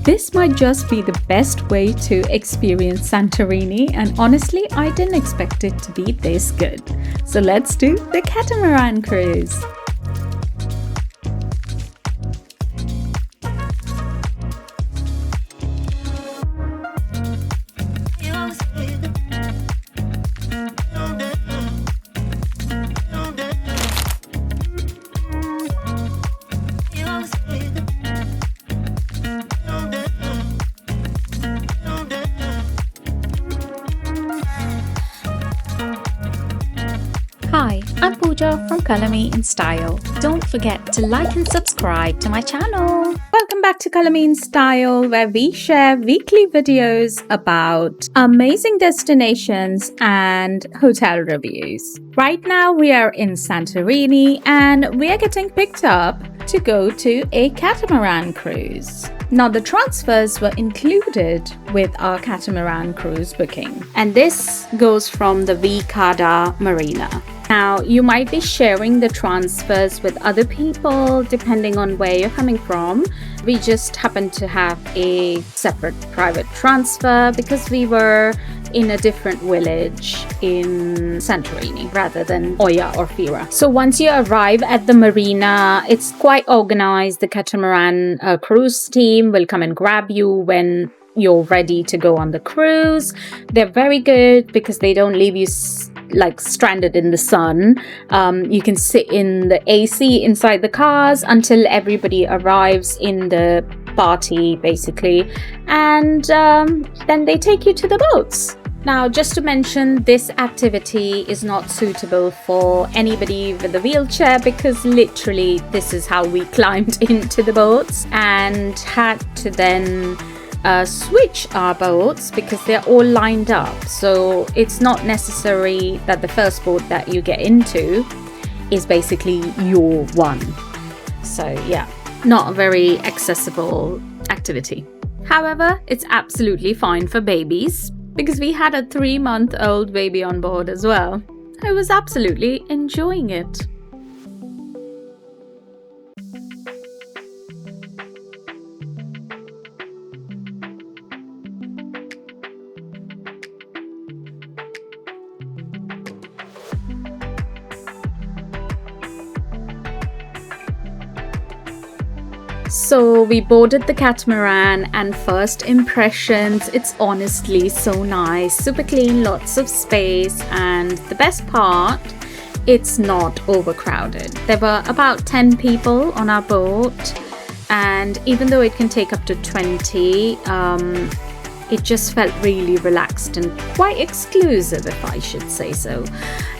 This might just be the best way to experience Santorini, and honestly, I didn't expect it to be this good. So let's do the catamaran cruise. Hi, I'm Pooja from Colour Me in Style. Don't forget to like and subscribe to my channel. Welcome back to Colour Me in Style, where we share weekly videos about amazing destinations and hotel reviews. Right now we are in Santorini and we are getting picked up to go to a catamaran cruise. Now the transfers were included with our catamaran cruise booking, and this goes from the Volcano Marina. Now you might be sharing the transfers with other people depending on where you're coming from. We just happened to have a separate private transfer because we were in a different village in Santorini rather than Oya or Fira. So once you arrive at the marina, it's quite organized. The catamaran cruise team will come and grab you when you're ready to go on the cruise. They're very good because they don't leave you like stranded in the sun. You can sit in the AC inside the cars until everybody arrives in the party basically, and then they take you to the boats. Now just to mention, this activity is not suitable for anybody with a wheelchair because literally this is how we climbed into the boats and had to then switch our boats because they're all lined up. So it's not necessary that the first boat that you get into is basically your one. So yeah, not a very accessible activity. However, it's absolutely fine for babies because we had a 3-month-old baby on board as well. I was absolutely enjoying it. So we boarded the catamaran, and first impressions, it's honestly so nice, super clean, lots of space, and the best part, it's not overcrowded. There were about 10 people on our boat, and even though it can take up to 20, it just felt really relaxed and quite exclusive, if I should say so.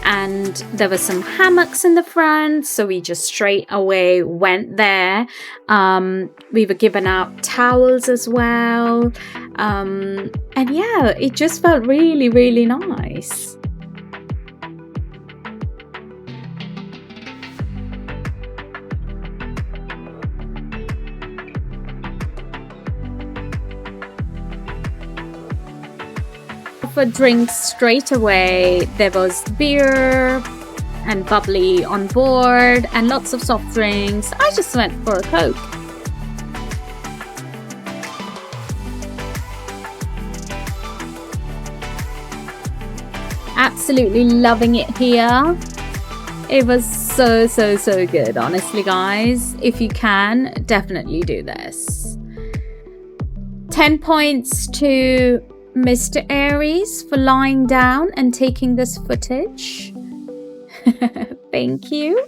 And there were some hammocks in the front, so we just straight away went there. We were given out towels as well. And yeah, it just felt really, really nice. For drinks straight away, there was beer and bubbly on board and lots of soft drinks. I just went for a Coke. Absolutely loving it here. It was so good, honestly guys. If you can, definitely do this. 10 points to Mr. Aries for lying down and taking this footage. Thank you.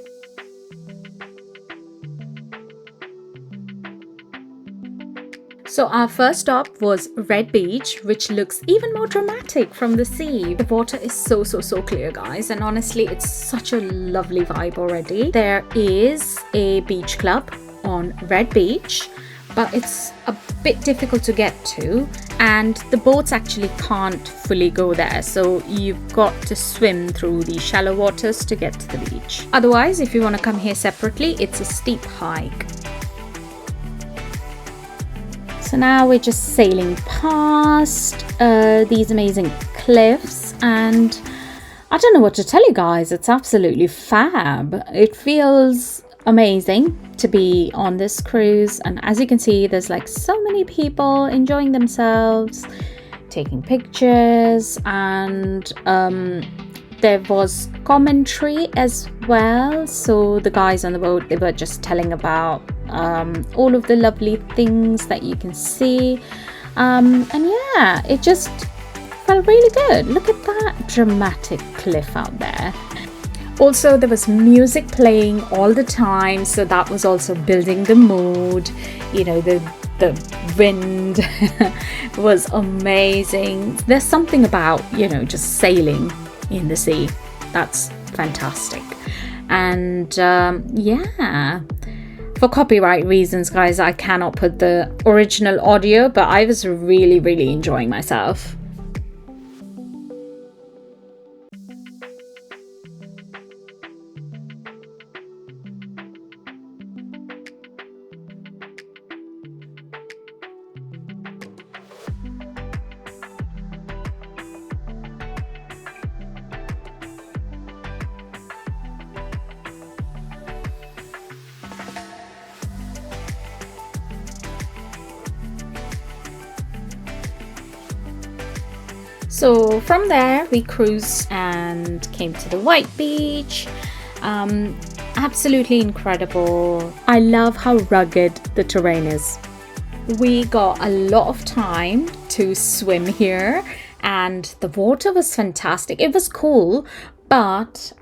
So our first stop was Red Beach, which looks even more dramatic from the sea. The water is so clear, guys, and honestly it's such a lovely vibe already. There is a beach club on Red Beach, but it's a bit difficult to get to, and the boats actually can't fully go there, so you've got to swim through the shallow waters to get to the beach. Otherwise, if you want to come here separately, it's a steep hike. So now we're just sailing past these amazing cliffs, and I don't know what to tell you guys, it's absolutely fab. It feels amazing to be on this cruise, and as you can see, there's like so many people enjoying themselves, taking pictures, and there was commentary as well. So the guys on the boat, they were just telling about all of the lovely things that you can see, and yeah, it just felt really good. Look at that dramatic cliff out there. Also, there was music playing all the time, so that was also building the mood. You know, the wind was amazing. There's something about, you know, just sailing in the sea. That's fantastic. And yeah, for copyright reasons, guys, I cannot put the original audio, but I was really enjoying myself. So from there we cruised and came to the white beach. Absolutely incredible. I love how rugged the terrain is. We got a lot of time to swim here and the water was fantastic. It was cool, but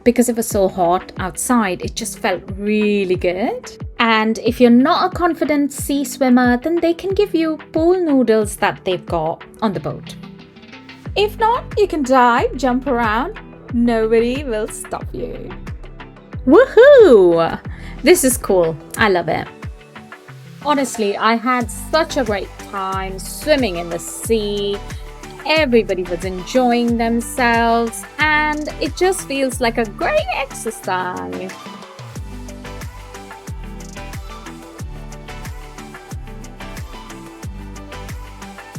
because it was so hot outside, it just felt really good. And if you're not a confident sea swimmer, then they can give you pool noodles that they've got on the boat. If not, you can dive, jump around. Nobody will stop you. Woohoo! This is cool. I love it. Honestly, I had such a great time swimming in the sea. Everybody was enjoying themselves and it just feels like a great exercise.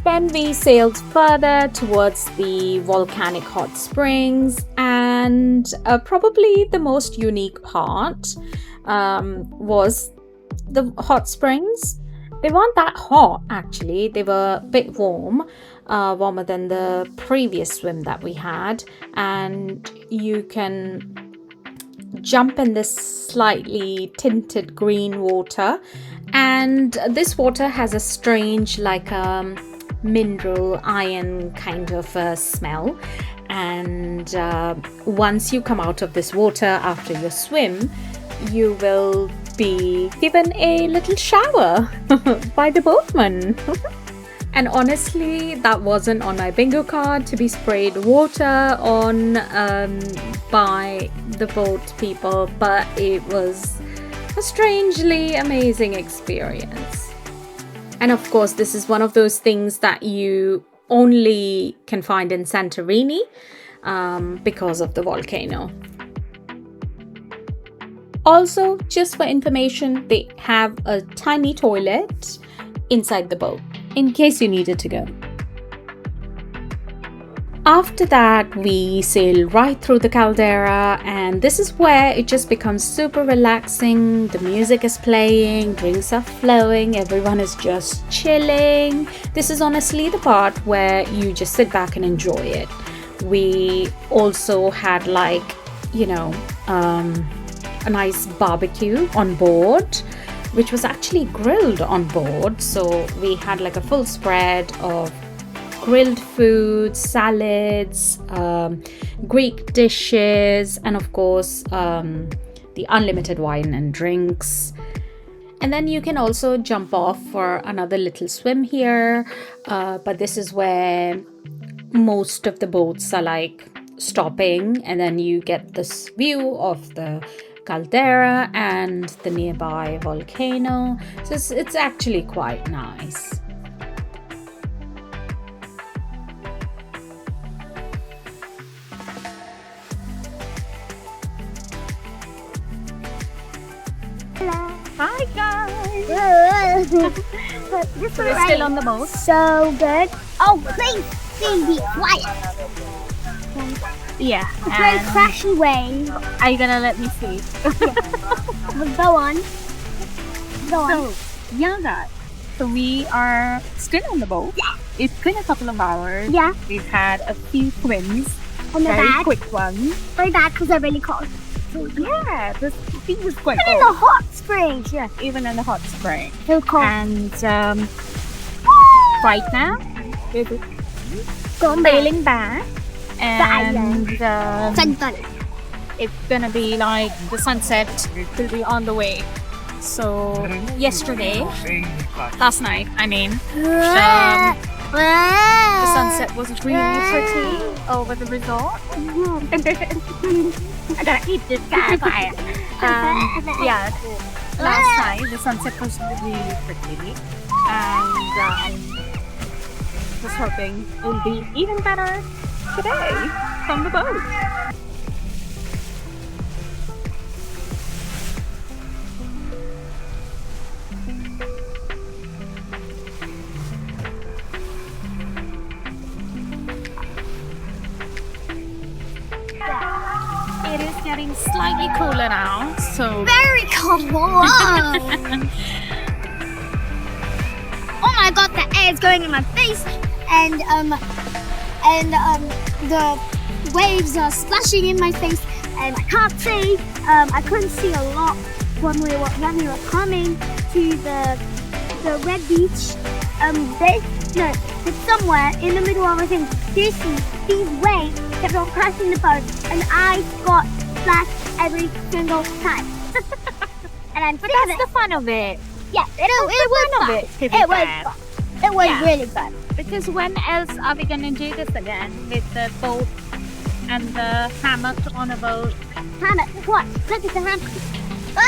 Then we sailed further towards the volcanic hot springs, and probably the most unique part was the hot springs. They weren't that hot actually, they were a bit warm, warmer than the previous swim that we had, and you can jump in this slightly tinted green water, and this water has a strange like mineral iron kind of smell, and once you come out of this water after your swim, you will be given a little shower by the boatman. And honestly, that wasn't on my bingo card to be sprayed water on by the boat people, but it was a strangely amazing experience. And of course, this is one of those things that you only can find in Santorini because of the volcano. Also, just for information, they have a tiny toilet inside the boat in case you needed to go. After that, we sail right through the caldera, and this is where it just becomes super relaxing. The music is playing, drinks are flowing, everyone is just chilling. This is honestly the part where you just sit back and enjoy it. We also had like, you know, a nice barbecue on board, which was actually grilled on board. So we had like a full spread of grilled food, salads, Greek dishes, and of course the unlimited wine and drinks. And then you can also jump off for another little swim here, but this is where most of the boats are like stopping, and then you get this view of the caldera and the nearby volcano. So it's actually quite nice. Hi guys! We're still on the boat. So good. Oh, please be quiet. Yeah. It's very crashing wave. Are you gonna let me see? Go on. Go on. So, yeah, guys. So we are still on the boat. Yeah. It's been a couple of hours. Yeah. We've had a few swims. On the Very bad. quick ones. Very bad because they're really cold. So yeah, the sea was quite Even in cold. the hot springs. Yeah. Even in the hot spring. So cold. And right now, we're Going back. sailing back. And Santorini. it's gonna be like the sunset will be on the way. So last night, I mean, the sunset was really pretty over the resort. I gotta eat this guy. Yeah, last night the sunset was really pretty, and just hoping it will be even better today from the boat. It is getting slightly cooler now, so Very cold. Oh my god, the air is going in my face, and the waves are splashing in my face, and I can't see. I couldn't see a lot when we were coming to the red beach. It's somewhere in the middle of a thing. These waves kept on crashing the boat, and I got splashed every single time. And I'm but that's the fun of it. yeah, it was fun. It was Yeah. really fun. Because when else are we gonna do this again with the boat and the hammock on a boat? Hammock, what? Look at the hammock. Oh,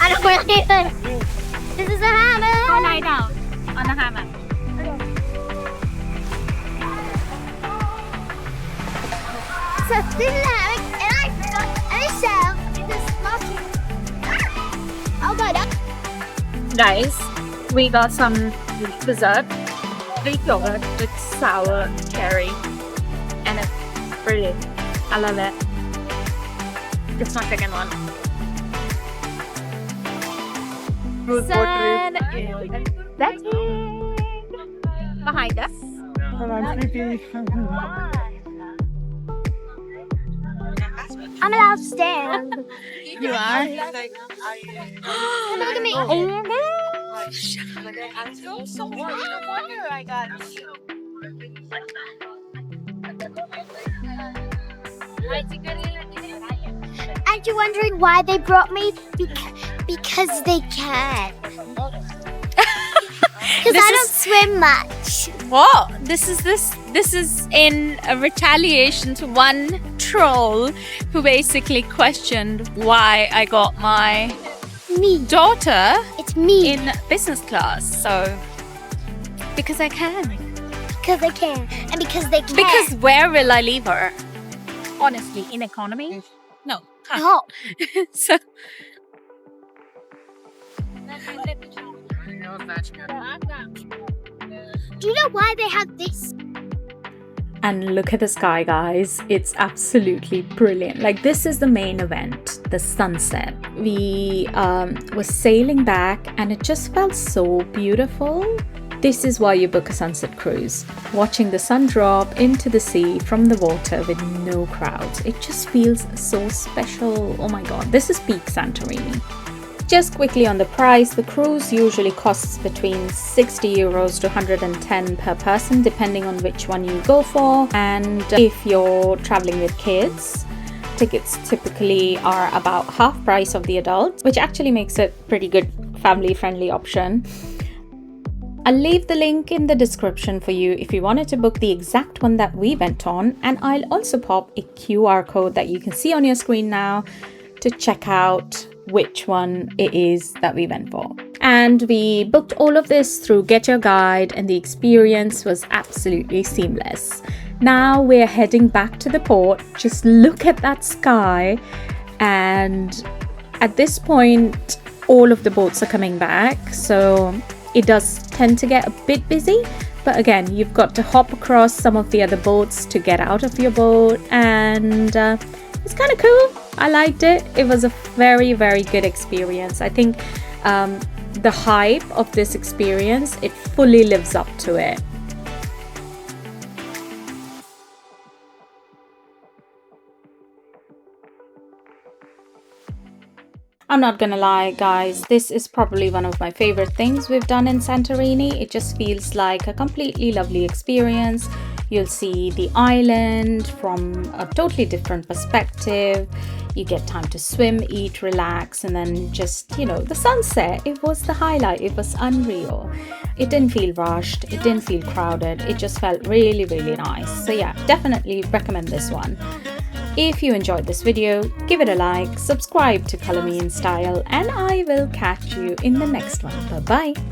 I don't want to. This is a hammock. Go lie down on the hammock. So this is a hammock, and I sell this market. Oh my god. Guys, we got some dessert, Greek yogurt with sour cherry, and it's brilliant. I love it. It's my second one. Sun is setting behind us. I'm allowed to stand. You are? Look at me. Aren't you wondering why they brought me? Because they can. Because I don't swim much. What? This is in a retaliation to one troll who basically questioned why I got my Me. daughter It's me. in business class. So because I can. Because I can. And because they can. Because where will I leave her? Honestly, in economy? No. Oh. So Do you know why they have this? and look at the sky, guys. It's absolutely brilliant. Like, this is the main event, the sunset. We were sailing back and it just felt so beautiful. This is why you book a sunset cruise. Watching the sun drop into the sea from the water with no crowds. It just feels so special. Oh my god, this is peak Santorini. Just quickly on the price, the cruise usually costs between 60 euros to 110 per person, depending on which one you go for. And if you're traveling with kids, tickets typically are about half price of the adult, which actually makes it pretty good family-friendly option. I'll leave the link in the description for you if you wanted to book the exact one that we went on, and I'll also pop a QR code that you can see on your screen now to check out which one it is that we went for. And we booked all of this through Get Your Guide, and the experience was absolutely seamless. Now we're heading back to the port. Just look at that sky, and at this point all of the boats are coming back, so it does tend to get a bit busy, but again, you've got to hop across some of the other boats to get out of your boat, and it's kind of cool. I liked it. It was a very, very good experience. I think the hype of this experience, it fully lives up to it. I'm not gonna lie, guys, this is probably one of my favorite things we've done in Santorini. It just feels like a completely lovely experience. You'll see the island from a totally different perspective. You get time to swim, eat, relax, and then just, you know, the sunset. It was the highlight. It was unreal. It didn't feel rushed. It didn't feel crowded. It just felt really, really nice. So yeah, definitely recommend this one. If you enjoyed this video, give it a like, subscribe to Color Me in Style, and I will catch you in the next one. Bye bye.